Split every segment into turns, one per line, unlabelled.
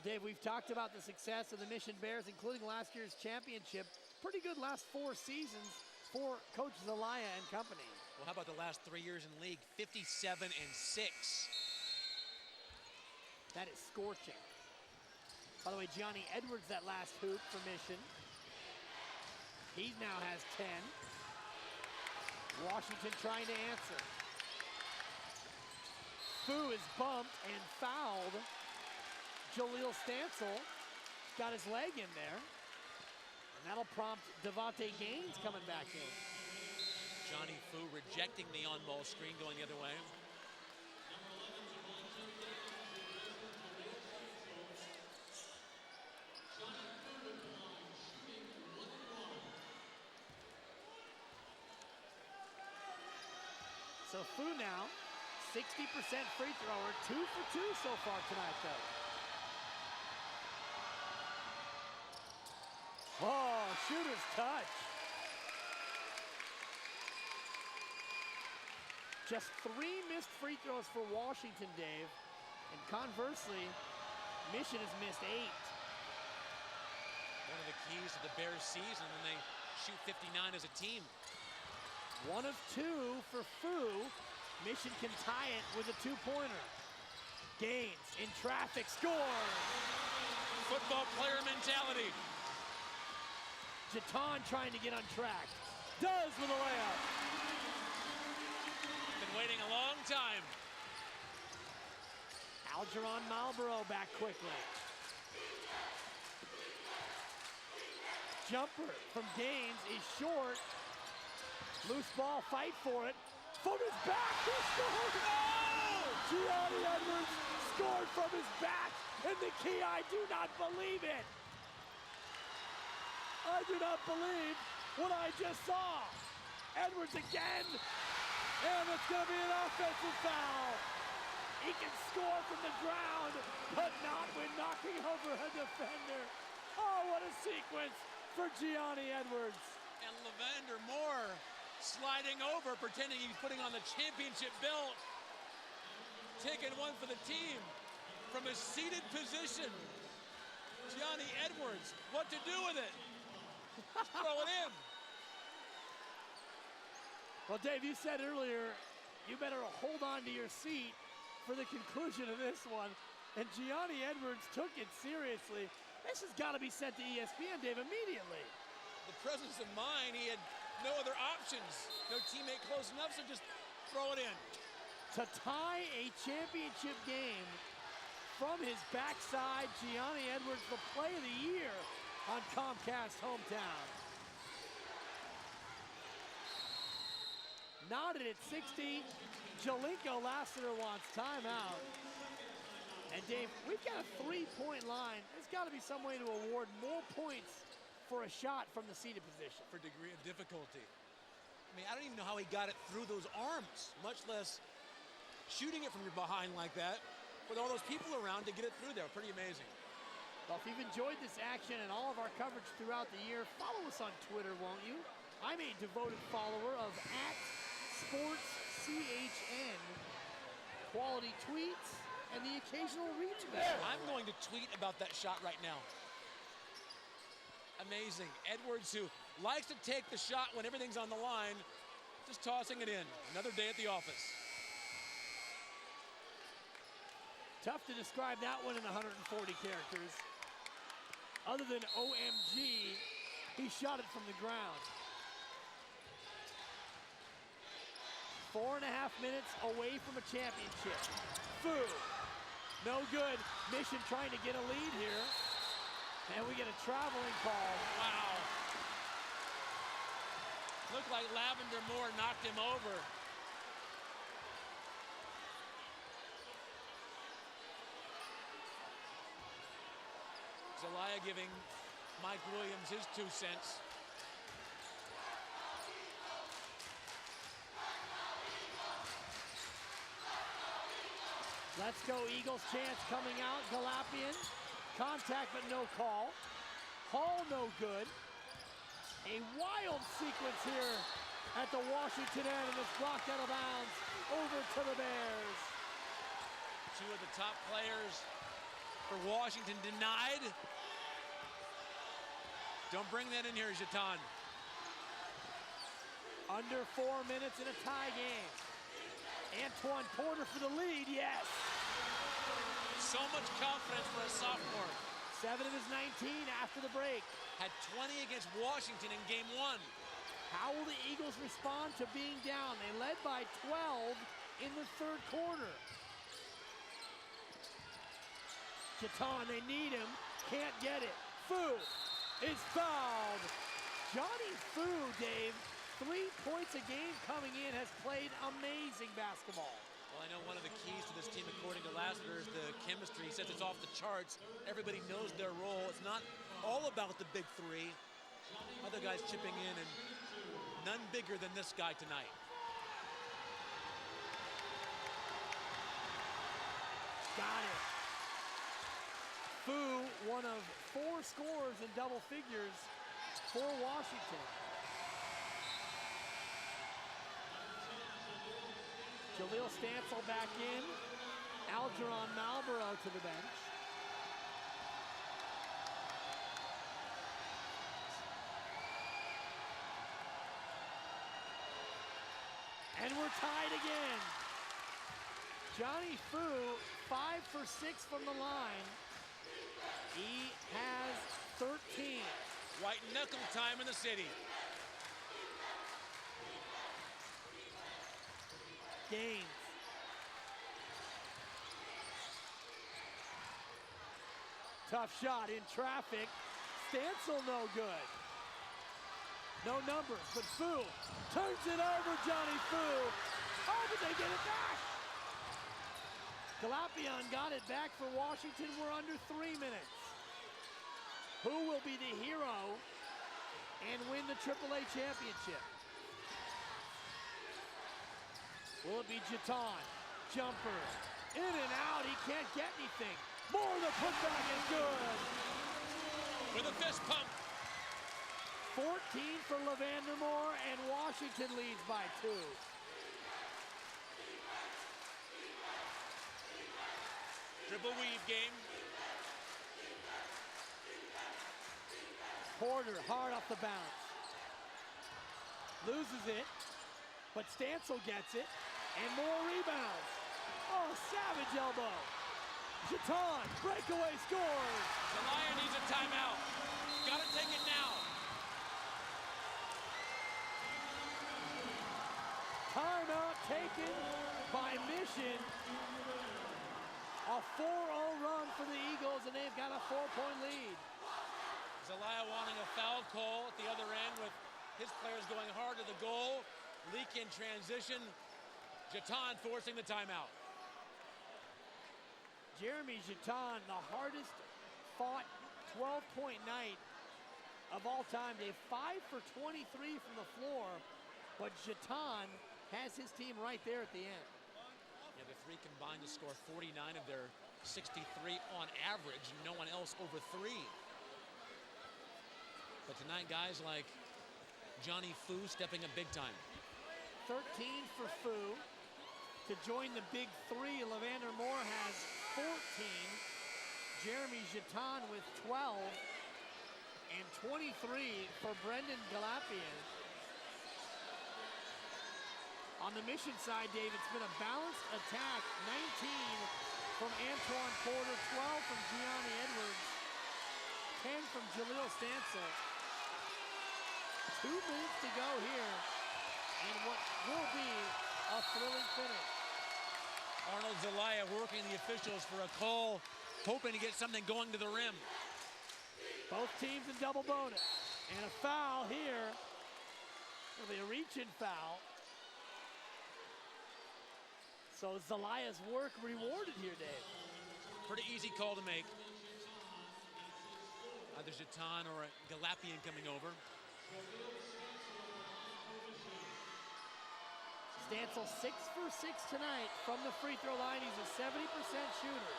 Well, Dave, we've talked about the success of the Mission Bears, including last year's championship. Pretty good last 4 seasons for Coach Zelaya and company.
Well, how about the last 3 years in the league? 57-6.
That is scorching. By the way, Gianni Edwards, that last hoop for Mission. He now has 10. Washington trying to answer. Fu is bumped and fouled. Jaleel Stancil got his leg in there. And that'll prompt Devontae Gaines coming back in.
Johnny Fu rejecting the on-ball screen, going the other way.
So Fu now, 60% free thrower, 2 for 2 so far tonight though. Oh, shooter's touch. Just 3 missed free throws for Washington, Dave. And conversely, Mission has missed 8.
One of the keys to the Bears season when they shoot 59 as a team.
1 of 2 for Fu. Mission can tie it with a 2-pointer. Gaines in traffic, scores.
Football player mentality.
Jaton trying to get on track. Does with a layup.
Been waiting a long time.
Algeron Marlboro back quickly. Jumper from Gaines is short. Loose ball, fight for it. From his back, he scored! Oh! Gianni Edwards scored from his back, and the key, I do not believe it. I do not believe what I just saw. Edwards again, and it's gonna be an offensive foul. He can score from the ground, but not when knocking over a defender. Oh, what a sequence for Gianni Edwards.
And Levander Moore sliding over, pretending he's putting on the championship belt. Taking one for the team from his seated position. Gianni Edwards, what to do with it? Throw it in.
Well, Dave, you said earlier, you better hold on to your seat for the conclusion of this one. And Gianni Edwards took it seriously. This has got to be sent to ESPN, Dave, immediately.
The presence of mind, he had no other options. No teammate close enough, so just throw it in.
To tie a championship game from his backside, Gianni Edwards, the play of the year on Comcast Hometown. Knotted at 60. Jalinko Lassiter wants timeout. And Dave, we've got a 3-point line. There's got to be some way to award more points for a shot from the seated position.
For degree of difficulty. I mean, I don't even know how he got it through those arms, much less shooting it from your behind like that with all those people around to get it through there. Pretty amazing.
Well, if you've enjoyed this action and all of our coverage throughout the year, follow us on Twitter, won't you? I'm a devoted follower of @SportsCHN. Quality tweets and the occasional retweet.
I'm going to tweet about that shot right now. Amazing. Edwards, who likes to take the shot when everything's on the line, just tossing it in. Another day at the office.
Tough to describe that one in 140 characters. Other than OMG, he shot it from the ground. 4.5 minutes away from a championship. Fu, no good. Mission trying to get a lead here. And we get a traveling call.
Wow. Looked like Lavender Moore knocked him over. Zelaya giving Mike Williams his 2 cents.
Let's go Eagles chance coming out. Galapian, contact but no call. Hall no good. A wild sequence here at the Washington end, and it's blocked out of bounds over to the Bears.
2 of the top players for Washington denied. Don't bring that in here, Jeton.
Under 4 minutes in a tie game. Antoine Porter for the lead, yes.
So much confidence for a sophomore.
7 of his 19 after the break.
Had 20 against Washington in game 1.
How will the Eagles respond to being down? They led by 12 in the third quarter. Jeton, they need him, can't get it. Fu is fouled. Johnny Fu, Dave, 3 points a game coming in, has played amazing basketball.
Well, I know one of the keys to this team, according to Lassiter, is the chemistry. He says it's off the charts. Everybody knows their role. It's not all about the big three. Other guys chipping in, and none bigger than this guy tonight.
Got it. Fu, one of 4 scores in double figures for Washington. Jaleel Stancil back in. Algeron Malborough to the bench. And we're tied again. Johnny Fu, 5 for 6 from the line. He has 13.
White knuckle time in the city.
Gaines. Tough shot in traffic. Stancil no good. No numbers, but Fu turns it over, Johnny Fu. Oh, but they get it back. Galapian got it back for Washington. We're under 3 minutes. Who will be the hero and win the AAA championship? Will it be Jeton? Jumper. In and out. He can't get anything. More the putback is good.
With a fist pump.
14 for Levander Moore, and Washington leads by 2.
Triple weave game.
Porter hard off the bounce. Loses it, but Stancil gets it, and more rebounds. Oh, savage elbow. Jeton, breakaway scores.
Zelaya needs a timeout. Gotta take it now.
Timeout taken by Mission. A 4-0 run for the Eagles, and they've got a 4-point lead.
Zelaya wanting a foul call at the other end with his players going hard to the goal. Leak in transition. Jeton forcing the timeout.
Jeremy Jeton, the hardest fought 12-point night of all time. They're 5 for 23 from the floor, but Jeton has his team right there at the end.
Yeah, the three combined to score 49 of their 63 on average. No one else over 3. But tonight, guys like Johnny Fu stepping up big time.
13 for Fu. To join the big 3, Levander Moore has 14. Jeremy Jeton with 12. And 23 for Brendan Galapian. On the Mission side, Dave, it's been a balanced attack. 19 from Antoine Porter, 12 from Gianni Edwards, 10 from Jaleel Stancil. 2 minutes to go here in what will be a thrilling finish.
Arnold Zelaya working the officials for a call, hoping to get something going to the rim.
Both teams in double bonus. And a foul here. It'll be a reach-in foul. So Zelaya's work rewarded here, Dave.
Pretty easy call to make. Either Jeton or a Galapian coming over.
Stancil 6 for 6 tonight from the free throw line. He's a 70% shooter.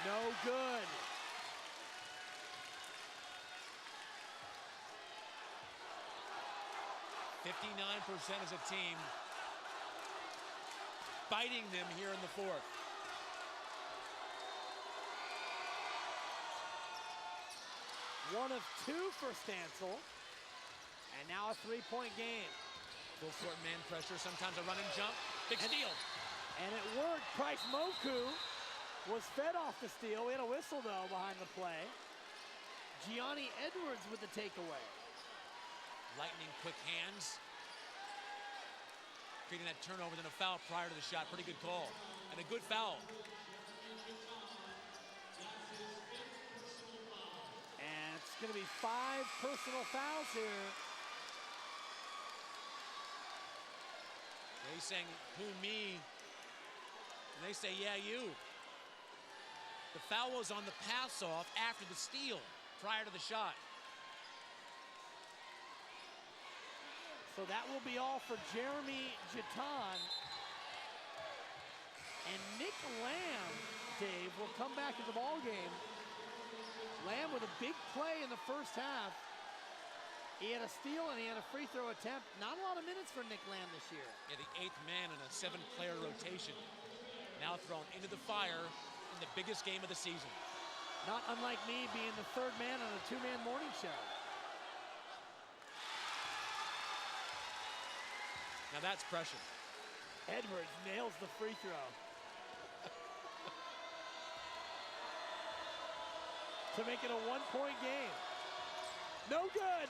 No good. .59% as a team. Biting them here in the 4th. 1 of 2 for Stancil. And now a 3-point game.
Full court man pressure, sometimes a run and jump. Big steal.
And it worked. Price Moku was fed off the steal. We had a whistle, though, behind the play. Gianni Edwards with the takeaway.
Lightning quick hands. Creating that turnover, then a foul prior to the shot. Pretty good call. And a good foul.
And it's going to be 5 personal fouls here.
He's saying, who, me? And they say, yeah, you. The foul was on the pass-off after the steal, prior to the shot.
So that will be all for Jeremy Giton. And Nick Lamb, Dave, will come back in the ballgame. Lamb with a big play in the first half. He had a steal and he had a free throw attempt. Not a lot of minutes for Nick Lamb this year.
Yeah, the 8th man in a 7-player rotation. Now thrown into the fire in the biggest game of the season.
Not unlike me being the 3rd man on a 2-man morning show.
Now that's pressure.
Edwards nails the free throw. To make it a 1-point game. No good.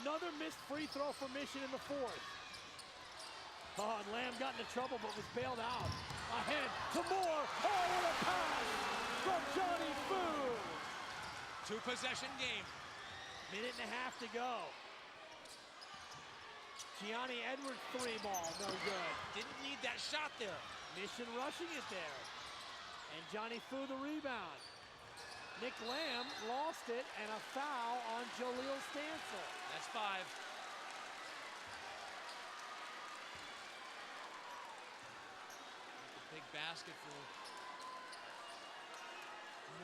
Another missed free throw for Mission in the 4th. Oh, and Lamb got into trouble but was bailed out. Ahead to Moore. Oh, what a pass from Johnny Fu.
2-possession game.
Minute and a half to go. Gianni Edwards 3 ball, no good.
Didn't need that shot there.
Mission rushing it there. And Johnny Fu the rebound. Nick Lamb lost it, and a foul on Jaleel Stancil.
That's 5. Big basket for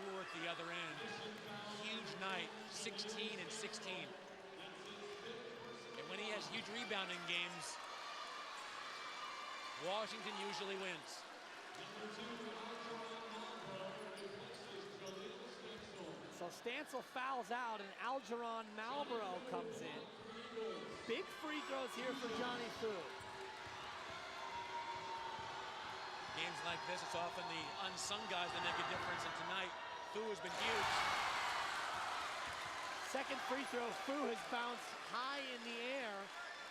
Moore at the other end. Huge night, 16 and 16. And when he has huge rebounding games, Washington usually wins.
So Stancil fouls out, and Algeron Malborough comes in. Big free throws here for Johnny Fu.
Games like this, it's often the unsung guys that make a difference, and tonight, Fu has been huge.
Second free throw, Fu has bounced high in the air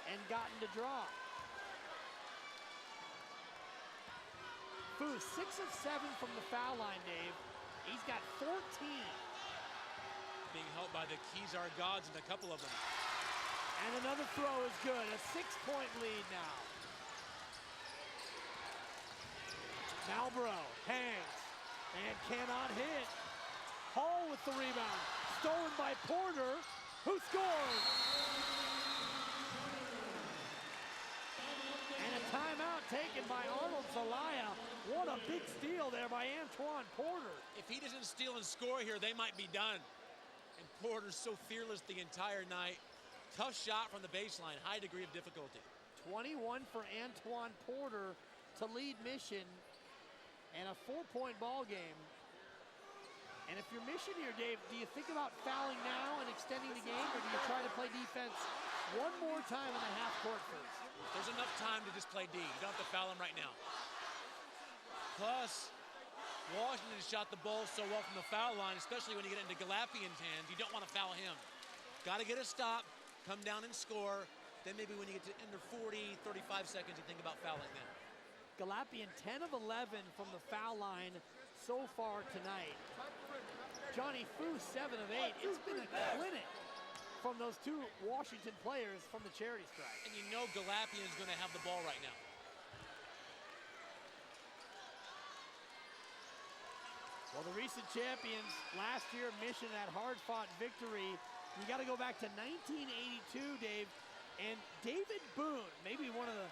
and gotten to drop. Fu, 6 of 7 from the foul line, Dave. He's got 14.
Being helped by the Kezar gods and a couple of them.
And another throw is good, a 6-point lead now. Malborough hangs and cannot hit. Hall with the rebound, stolen by Porter, who scores. And a timeout taken by Arnold Zelaya. What a big steal there by Antoine Porter.
If he doesn't steal and score here, they might be done. And Porter's so fearless the entire night. Tough shot from the baseline, high degree of difficulty.
21 for Antoine Porter to lead Mission, and a 4-point ball game. And if you're Mission here, Dave, do you think about fouling now and extending the game, or do you try to play defense one more time in the half-court phase?
There's enough time to just play D. You don't have to foul him right now. Plus, Washington shot the ball so well from the foul line, especially when you get into Galapian's hands. You don't want to foul him. Got to get a stop, come down and score. Then maybe when you get to under 40, 35 seconds, you think about fouling them.
Galapian 10 of 11 from the foul line so far tonight. Johnny Fu 7 of 8. It's been a clinic from those 2 Washington players from the charity stripe.
And you know Galapian's going to have the ball right now.
Well, the recent champions last year, Mission, that hard-fought victory. You got to go back to 1982, Dave. And David Boone, maybe one of the